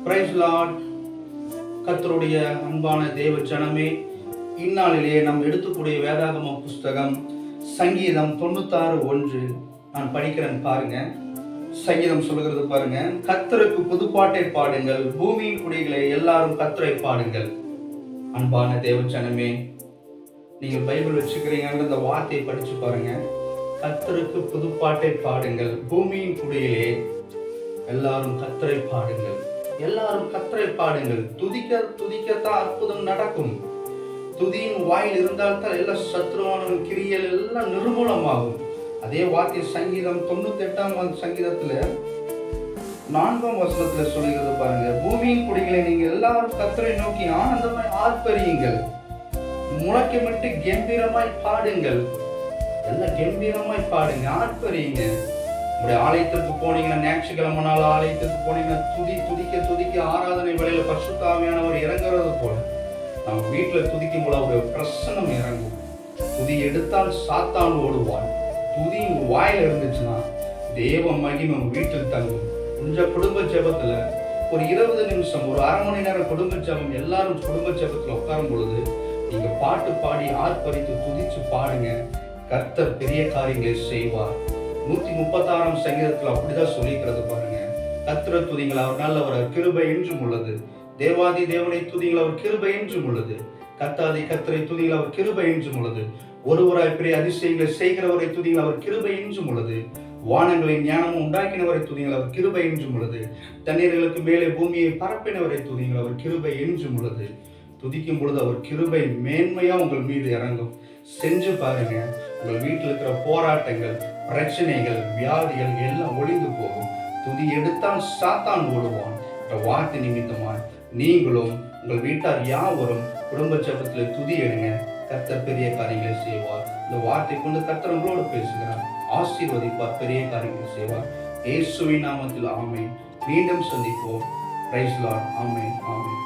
Price Lord. கர்த்தருடைய அன்பான தேவ ஜனமே, இந்நாளிலே நாம் எடுத்துக்கூடிய வேதாகம புஸ்தகம் சங்கீதம் 96:1 நான் படிக்கிறேன் பாருங்க. சங்கீதம் சொல்லுகிறது பாருங்க. கர்த்தருக்கு புதுப்பாட்டை பாடுங்கள், பூமியின் குடிகளே எல்லாரும் கர்த்தரை பாடுங்கள். அன்பான தேவ ஜனமே, நீங்கள் பைபிள் வச்சுக்கிறீங்கன்ற இந்த வார்த்தையை படிச்சு பாருங்க. கர்த்தருக்கு புதுப்பாட்டை பாடுங்கள், பூமியின் குடியிலே எல்லாரும் கர்த்தரை பாடுங்கள். எல்லாரும் கர்த்தரை பாடுங்கள். துதிக்கத்தான் அற்புதம் நடக்கும். துதியின் வாயில் இருந்தால் தான் எல்லா சத்ருவான கிரியல் எல்லாம் நிர்மூலமாகும். அதே வார்த்தை சங்கீதம் 98ஆம் சங்கீதத்துல 4ஆம் வசனத்துல சொல்லுகிறது பாருங்க. பூமியின் குடிகளை நீங்க எல்லாரும் கர்த்தரை நோக்கி ஆனந்தமாய் ஆர்ப்பரியுங்கள், முழக்கமிட்டு கம்பீரமாய் பாடுங்கள். எல்லாம் கம்பீரமாய் பாடுங்க, ஆர்ப்பரியுங்க. உங்களுடைய ஆலயத்திற்கு போனீங்கன்னா, ஞாயிற்றுக்கிழமை நாள் ஆலயத்திற்கு போனீங்கன்னா, துதிக்க ஆராதனை வேளையில பரிசுத்த ஆவியானவர் இறங்குறது போல நம்ம வீட்டுல துதிக்கும் போல அவருடைய பிரசன்னம் இறங்கும். துதி எடுத்தால் சாத்தான் ஓடுவான். துதி உங்க வாயில இருந்துச்சுன்னா தேவ மகிமை வீட்டில் தங்கும். கொஞ்சம் குடும்ப ஜெபத்துல ஒரு 20 நிமிஷம், ஒரு அரை மணி நேரம் குடும்ப ஜெபம், எல்லாரும் குடும்ப ஜெபத்துல உட்காரும் பொழுது நீங்க பாட்டு பாடி ஆர்ப்பரித்து துதிச்சு பாடுங்க. கர்த்தர் பெரிய காரியங்களை செய்வார். 136ஆம் சங்கீதத்துல அப்படிதான் சொல்லிக்கிறது பாருங்க. கர்த்தரை துதிங்கள், அவர் நல்லவர், அவர் கிருபை என்றும் உள்ளது. தேவாதி தேவனை துதிங்கள், அவர் கிருபை என்றும் உள்ளது. கர்த்தாதி கர்த்தரை துதிங்கள், அவர் கிருபை என்றும் உள்ளது. ஒருவராய் பெரிய அதிசயங்களை செய்கிறவரை துதிங்கள், அவர் கிருபை என்றும் உள்ளது. வானங்களின் ஞானமும் உண்டாக்கினவரை துதிங்கள், அவர் கிருபை என்றும் உள்ளது. தண்ணீர்களுக்கு மேலே பூமியை பரப்பினவரை துதிங்கள், அவர் கிருபை என்றும் உள்ளது. துதிக்கும் பொழுது அவர் கிருபை மேன்மையா உங்கள் மீது இறங்கும். செஞ்சு பாருங்க. உங்கள் வீட்டில் இருக்கிற போராட்டங்கள், பிரச்சனைகள், வியாதிகள் எல்லாம் ஒளிந்து போகும். துதி எடுத்தால் சாத்தான் ஓடுவான். வார்த்தை நிமித்தமாய் நீங்களும் உங்கள் வீட்டார் யாவரும் குடும்ப ஜெபத்தில் துதி எடுங்க. கர்த்தர் பெரிய காரியங்களை செய்வார். இந்த வார்த்தை கொண்டு கர்த்தர் உங்களோடு பேசுகிறார், ஆசீர்வதிப்பார், பெரிய காரியங்களை செய்வார். இயேசுவின் நாமத்தில் ஆமென். மீண்டும் சந்திப்போம். Praise Lord. ஆமென், ஆமென்.